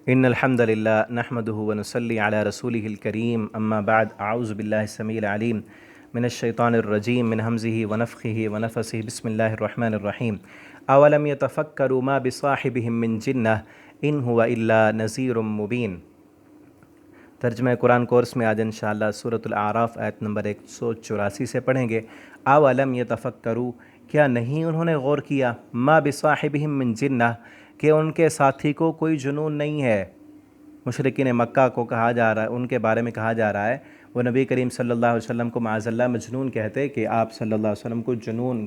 إن الحمد لله نحمده ونصلي على رسوله الكريم أما بعد أعوذ بالله السميع العليم من الشيطان الرجيم من همزه ونفخه ونفسه بسم الله الرحمن الرحيم أولم يتفكروا ما بصاحبهم من جنة إن هو إلا نذير مبين۔ ترجمہ قرآن کورس میں آج انشاءاللہ سورۃ الاعراف آیت نمبر 184 سے پڑھیں گے۔ اولم یتفکروا، کیا نہیں انہوں نے غور کیا، ما بصاحبہم من جنہ، کہ ان کے ساتھی کو کوئی جنون نہیں ہے۔ مشرکین مکہ کو کہا جا رہا ہے، ان کے بارے میں کہا جا رہا ہے وہ نبی کریم صلی اللہ علیہ وسلم کو معاذ اللہ مجنون کہتے کہ آپ صلی اللہ علیہ وسلم کو جنون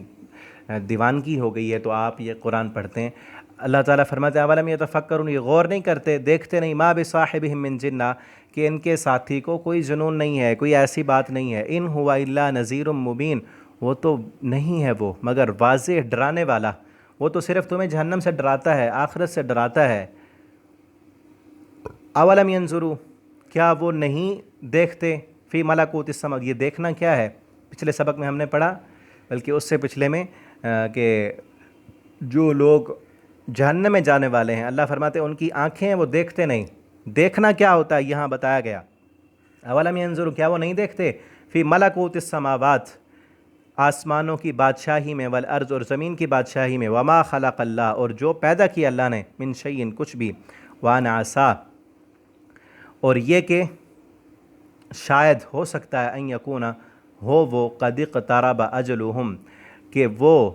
دیوانگی ہو گئی ہے تو آپ یہ قرآن پڑھتے ہیں۔ اللہ تعالیٰ فرماتے ہیں اولم یتفکرون، یہ غور نہیں کرتے، دیکھتے نہیں، ما بصاحبہم من جنہ، کہ ان کے ساتھی کو کوئی جنون نہیں ہے، کوئی ایسی بات نہیں ہے۔ ان ہوا الا نذیر مبین، وہ تو نہیں ہے وہ مگر واضح ڈرانے والا، وہ تو صرف تمہیں جہنم سے ڈراتا ہے، آخرت سے ڈراتا ہے۔ اولم ینظروا، کیا وہ نہیں دیکھتے، فی ملکوت السماء، یہ دیکھنا کیا ہے؟ پچھلے سبق میں ہم نے پڑھا، بلکہ اس سے پچھلے میں کہ جو لوگ جہنم میں جانے والے ہیں، اللہ فرماتے ہیں ان کی آنکھیں ہیں وہ دیکھتے نہیں۔ دیکھنا کیا ہوتا ہے یہاں بتایا گیا۔ اولم ینظروا، کیا وہ نہیں دیکھتے، فی ملکوت السماوات، آسمانوں کی بادشاہی میں، والارض، اور زمین کی بادشاہی میں، وما خلق اللہ، اور جو پیدا کیا اللہ نے، من شیء، کچھ بھی، وان عسا، اور یہ کہ شاید ہو سکتا ہے، ان یکون، ہو وہ، قد اقترب اجلہم، کہ وہ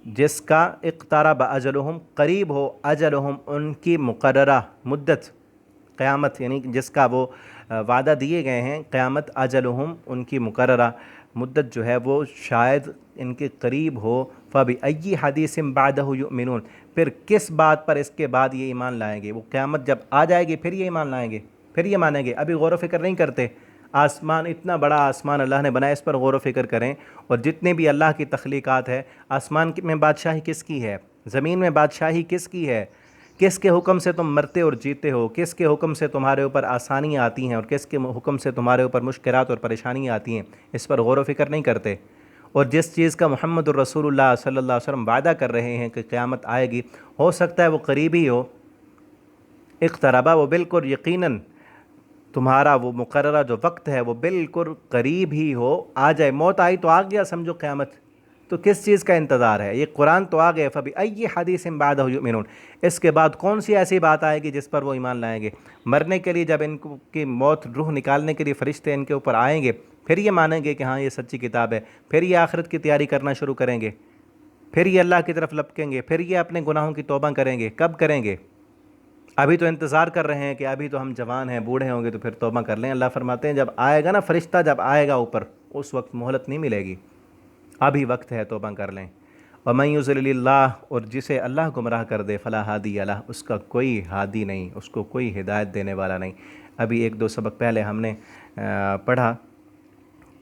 جس کا اقترب اجلہم، قریب ہو، اجلہم، ان کی مقررہ مدت، قیامت، یعنی جس کا وہ وعدہ دیے گئے ہیں قیامت، اجلہم، ان کی مقررہ مدت جو ہے وہ شاید ان کے قریب ہو، فبأی حدیث بعدہ یؤمنون، پھر کس بات پر اس کے بعد یہ ایمان لائیں گے؟ وہ قیامت جب آ جائے گی پھر یہ ایمان لائیں گے، پھر یہ مانیں گے، ابھی غور و فکر نہیں کرتے۔ آسمان، اتنا بڑا آسمان اللہ نے بنایا، اس پر غور و فکر کریں، اور جتنے بھی اللہ کی تخلیقات ہے، آسمان میں بادشاہی کس کی ہے، زمین میں بادشاہی کس کی ہے، کس کے حکم سے تم مرتے اور جیتے ہو، کس کے حکم سے تمہارے اوپر آسانیاں آتی ہیں اور کس کے حکم سے تمہارے اوپر مشکلات اور پریشانیاں آتی ہیں، اس پر غور و فکر نہیں کرتے۔ اور جس چیز کا محمد الرسول اللہ صلی اللہ علیہ وسلم وعدہ کر رہے ہیں کہ قیامت آئے گی، ہو سکتا ہے وہ قریب ہی ہو، اقتربا، وہ بالکل یقیناً تمہارا وہ مقررہ جو وقت ہے وہ بالکل قریب ہی ہو، آ جائے، موت آئی تو آ گیا سمجھو قیامت، تو کس چیز کا انتظار ہے؟ یہ قرآن تو آ گئے، فبأی حدیث بعدہ یؤمنون، اس کے بعد کون سی ایسی بات آئے گی جس پر وہ ایمان لائیں گے؟ مرنے کے لیے جب ان کی موت، روح نکالنے کے لیے فرشتے ان کے اوپر آئیں گے، پھر یہ مانیں گے کہ ہاں یہ سچی کتاب ہے، پھر یہ آخرت کی تیاری کرنا شروع کریں گے، پھر یہ اللہ کی طرف لپکیں گے، پھر یہ اپنے گناہوں کی توبہ کریں گے۔ کب کریں گے؟ ابھی تو انتظار کر رہے ہیں کہ ابھی تو ہم جوان ہیں، بوڑھے ہوں گے تو پھر توبہ کر لیں۔ اللہ فرماتے ہیں جب آئے گا نا فرشتہ، جب آئے گا اوپر، اس وقت مہلت نہیں ملے گی، ابھی وقت ہے، توبہ کر لیں۔ وَمَن يُضْلِلِ اللَّهُ، اور جسے اللہ گمراہ کر دے، فَلَا هَادِيَ لَهُ، اس کا کوئی ہادی نہیں، اس کو کوئی ہدایت دینے والا نہیں۔ ابھی ایک دو سبق پہلے ہم نے پڑھا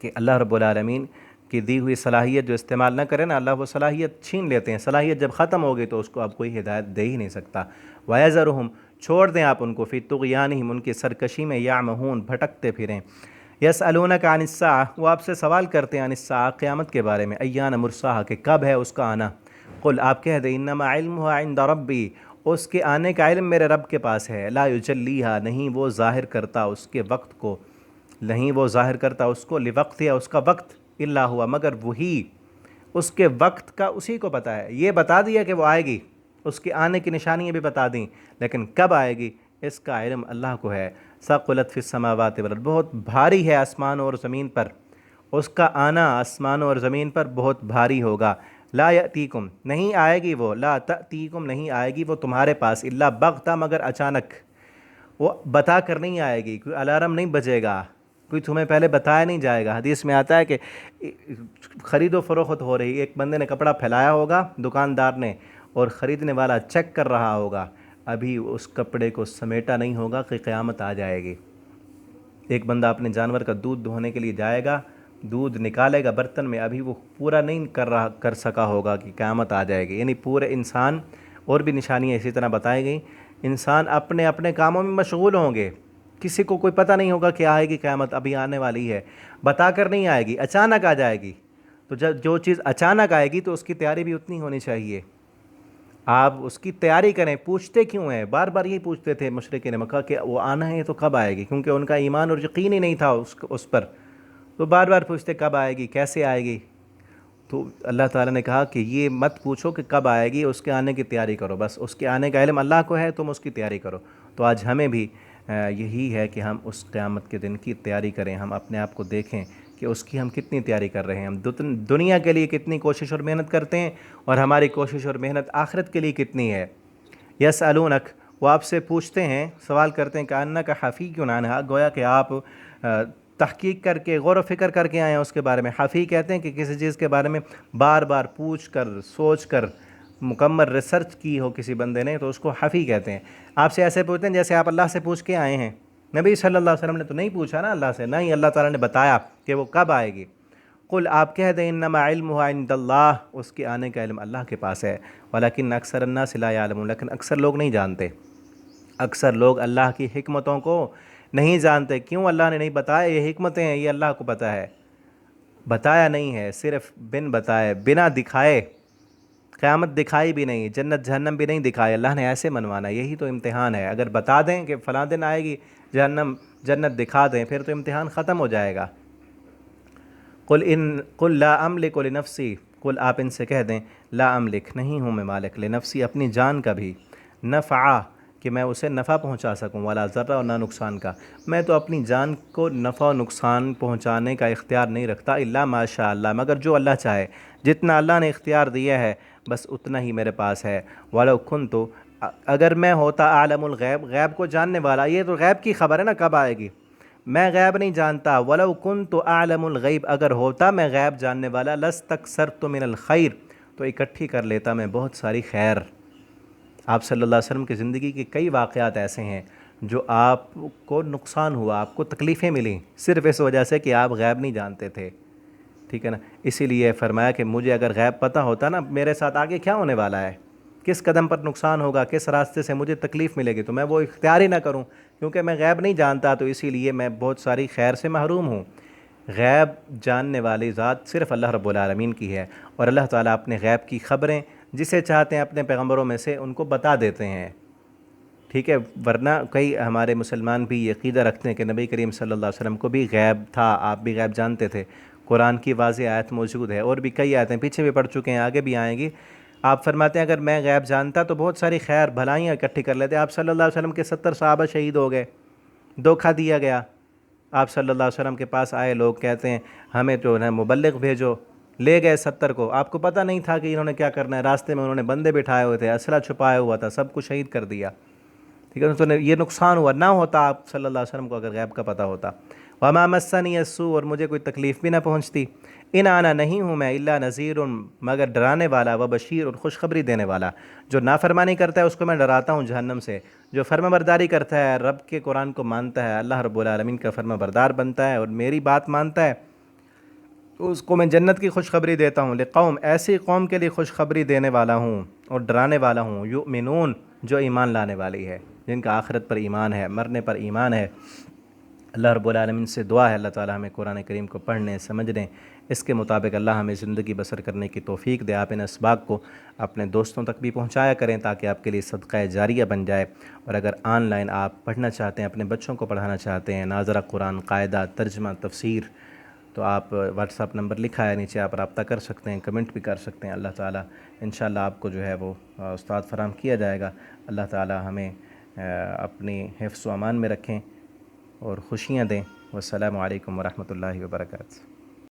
کہ اللہ رب العالمین کی دی ہوئی صلاحیت جو استعمال نہ کرے نا، اللہ وہ صلاحیت چھین لیتے ہیں۔ صلاحیت جب ختم ہوگی تو اس کو اب کوئی ہدایت دے ہی نہیں سکتا۔ وَيَذَرُهُمْ، چھوڑ دیں آپ ان کو، فِي طُغْيَانِهِمْ، ان کی سرکشی میں، يَعْمَهُونَ، بھٹکتے پھریں۔ یسألونک عن الساعة، وہ آپ سے سوال کرتے ہیں عن الساعة، قیامت کے بارے میں، ایان مرساها، کہ کب ہے اس کا آنا۔ قل، آپ کہہ دیں، انما علمها عند ربی، اس کے آنے کا علم میرے رب کے پاس ہے، لا یجلیها، نہیں وہ ظاہر کرتا اس کے وقت کو، نہیں وہ ظاہر کرتا اس کو، لوقت، یا اس کا وقت، الا ہوا، مگر وہی، اس کے وقت کا اسی کو پتہ ہے۔ یہ بتا دیا کہ وہ آئے گی، اس کے آنے کی نشانیاں بھی بتا دیں، لیکن کب آئے گی اس کا علم اللہ کو ہے۔ ثقلت فی السماوات والارض، بہت بھاری ہے آسمان اور زمین پر، اس کا آنا آسمان اور زمین پر بہت بھاری ہوگا۔ لا یأتیکم، نہیں آئے گی وہ، لا تأتیکم، نہیں آئے گی وہ تمہارے پاس، الا بغتہ، مگر اچانک، وہ بتا کر نہیں آئے گی، کوئی الارم نہیں بجے گا، کوئی تمہیں پہلے بتایا نہیں جائے گا۔ حدیث میں آتا ہے کہ خرید و فروخت ہو رہی، ایک بندے نے کپڑا پھیلایا ہوگا دکاندار نے، اور خریدنے والا چیک کر رہا ہوگا، ابھی اس کپڑے کو سمیٹا نہیں ہوگا کہ قیامت آ جائے گی۔ ایک بندہ اپنے جانور کا دودھ دھونے کے لیے جائے گا، دودھ نکالے گا برتن میں، ابھی وہ پورا نہیں کر سکا ہوگا کہ قیامت آ جائے گی۔ یعنی پورے انسان، اور بھی نشانیاں اسی طرح بتائی گئیں، انسان اپنے اپنے کاموں میں مشغول ہوں گے، کسی کو کوئی پتہ نہیں ہوگا کہ آئے گی قیامت، ابھی آنے والی ہے، بتا کر نہیں آئے گی، اچانک آ جائے گی۔ تو جب جو چیز اچانک آئے گی تو اس کی تیاری بھی اتنی ہونی چاہیے۔ آپ اس کی تیاری کریں. پوچھتے کیوں ہیں؟ بار بار یہی پوچھتے تھے مشرکین مکہ کہ وہ آنا ہے تو کب آئے گی، کیونکہ ان کا ایمان اور یقین ہی نہیں تھا اس پر. تو بار بار پوچھتے کب آئے گی، کیسے آئے گی. تو اللہ تعالیٰ نے کہا کہ یہ مت پوچھو کہ کب آئے گی، اس کے آنے کی تیاری کرو. بس اس کے آنے کا علم اللہ کو ہے، تم اس کی تیاری کرو. تو آج ہمیں بھی یہی ہے کہ ہم اس قیامت کے دن کی تیاری کریں. ہم اپنے آپ کو دیکھیں کہ اس کی ہم کتنی تیاری کر رہے ہیں، ہم دنیا کے لیے کتنی کوشش اور محنت کرتے ہیں، اور ہماری کوشش اور محنت آخرت کے لیے کتنی ہے. یسألونک، وہ آپ سے پوچھتے ہیں، سوال کرتے ہیں کہ انک حفی کیوں عنہا، گویا کہ آپ تحقیق کر کے غور و فکر کر کے آئے ہیں اس کے بارے میں. حفی کہتے ہیں کہ کسی چیز کے بارے میں بار بار پوچھ کر سوچ کر مکمل ریسرچ کی ہو کسی بندے نے، تو اس کو حفی کہتے ہیں. آپ سے ایسے پوچھتے ہیں جیسے آپ اللہ سے پوچھ کے آئے ہیں. نبی صلی اللہ علیہ وسلم نے تو نہیں پوچھا نا اللہ سے، نہ ہی اللہ تعالیٰ نے بتایا کہ وہ کب آئے گی. قل، آپ کہہ دیں انما علمہ عند اللہ، اس کے آنے کا علم اللہ کے پاس ہے. ولکن اکثر الناس لا یعلمون، لیکن اکثر لوگ نہیں جانتے. اکثر لوگ اللہ کی حکمتوں کو نہیں جانتے. کیوں اللہ نے نہیں بتایا یہ حکمتیں ہیں؟ یہ اللہ کو پتہ ہے. بتایا نہیں ہے، صرف بن بتائے، بنا دکھائے. قیامت دکھائی بھی نہیں، جنت جہنم بھی نہیں دکھائے، اللہ نے ایسے منوانا. یہی تو امتحان ہے. اگر بتا دیں کہ فلاں دن آئے گی جہنم، جنت دکھا دیں، پھر تو امتحان ختم ہو جائے گا. قل لا املک لنفسی، قل آپ ان سے کہہ دیں لا املک، نہیں ہوں میں مالک، لنفسی اپنی جان کا بھی، نفع کہ میں اسے نفع پہنچا سکوں، ولا ضرر اور نہ نقصان کا. میں تو اپنی جان کو نفع و نقصان پہنچانے کا اختیار نہیں رکھتا، الا ما شاء اللہ، مگر جو اللہ چاہے. جتنا اللہ نے اختیار دیا ہے بس اتنا ہی میرے پاس ہے. ولو کنت، اگر میں ہوتا عالم الغیب، غیب کو جاننے والا. یہ تو غیب کی خبر ہے نا کب آئے گی. میں غیب نہیں جانتا. ولو کنت اعلم الغیب، اگر ہوتا میں غیب جاننے والا، لاستکثرت من الخیر، تو اکٹھی کر لیتا میں بہت ساری خیر. آپ صلی اللہ علیہ وسلم کی زندگی کے کئی واقعات ایسے ہیں جو آپ کو نقصان ہوا، آپ کو تکلیفیں ملیں، صرف اس وجہ سے کہ آپ غیب نہیں جانتے تھے. ٹھیک ہے نا. اسی لیے فرمایا کہ مجھے اگر غیب پتہ ہوتا نا میرے ساتھ آگے کیا ہونے والا ہے، کس قدم پر نقصان ہوگا، کس راستے سے مجھے تکلیف ملے گی، تو میں وہ اختیار ہی نہ کروں. کیونکہ میں غیب نہیں جانتا، تو اسی لیے میں بہت ساری خیر سے محروم ہوں. غیب جاننے والی ذات صرف اللہ رب العالمین کی ہے، اور اللہ تعالیٰ اپنے غیب کی خبریں جسے چاہتے ہیں اپنے پیغمبروں میں سے ان کو بتا دیتے ہیں. ٹھیک ہے. ورنہ کئی ہمارے مسلمان بھی یہ عقیدہ رکھتے ہیں کہ نبی کریم صلی اللہ علیہ وسلم کو بھی غیب تھا، آپ بھی غیب جانتے تھے. قرآن کی واضح آیت موجود ہے، اور بھی کئی آیتیں پیچھے بھی پڑھ چکے ہیں، آگے بھی آئیں گی. آپ فرماتے ہیں اگر میں غیب جانتا تو بہت ساری خیر بھلائیاں اکٹھی کر لیتے. آپ صلی اللہ علیہ وسلم کے 70 صحابہ شہید ہو گئے، دھوکہ دیا گیا. آپ صلی اللہ علیہ وسلم کے پاس آئے لوگ، کہتے ہیں ہمیں جو ہے مبلغ بھیجو، لے گئے 70 کو. آپ کو پتہ نہیں تھا کہ انہوں نے کیا کرنا ہے. راستے میں انہوں نے بندے بٹھائے ہوئے تھے، اسلحہ چھپایا ہوا تھا، سب کو شہید کر دیا. ٹھیک ہے. تو یہ نقصان ہوا. نہ ہوتا آپ صلی اللہ علیہ وسلم کو اگر غیب کا پتہ ہوتا. وما مسنی السوء، اور مجھے کوئی تکلیف بھی نہ پہنچتی. ان آنا، نہیں ہوں میں، الا نذیر، مگر ڈرانے والا، و بشیر، اور خوشخبری دینے والا. جو نافرمانی کرتا ہے اس کو میں ڈراتا ہوں جہنم سے. جو فرما برداری کرتا ہے، رب کے قرآن کو مانتا ہے، اللہ رب العالمین کا فرما بردار بنتا ہے اور میری بات مانتا ہے، تو اس کو میں جنت کی خوشخبری دیتا ہوں. لقوم، ایسی قوم کے لیے خوشخبری دینے والا ہوں اور ڈرانے والا ہوں. یؤمنون، جو ایمان لانے والی ہے، جن کا آخرت پر ایمان ہے، مرنے پر ایمان ہے. اللہ رب العالمین سے دعا ہے اللہ تعالیٰ ہمیں قرآن کریم کو پڑھنے، سمجھنے، اس کے مطابق اللہ ہمیں زندگی بسر کرنے کی توفیق دے. آپ ان اسباق کو اپنے دوستوں تک بھی پہنچایا کریں تاکہ آپ کے لیے صدقہ جاریہ بن جائے. اور اگر آن لائن آپ پڑھنا چاہتے ہیں، اپنے بچوں کو پڑھانا چاہتے ہیں، ناظرہ قرآن، قاعدہ، ترجمہ، تفسیر، تو آپ واٹس ایپ نمبر لکھا ہے نیچے، آپ رابطہ کر سکتے ہیں، کمنٹ بھی کر سکتے ہیں. اللہ تعالیٰ انشاءاللہ آپ کو جو ہے وہ استاد فراہم کیا جائے گا. اللہ تعالیٰ ہمیں اپنی حفظ و امان میں رکھیں اور خوشیاں دیں. والسلام علیکم ورحمۃ اللہ وبرکاتہ.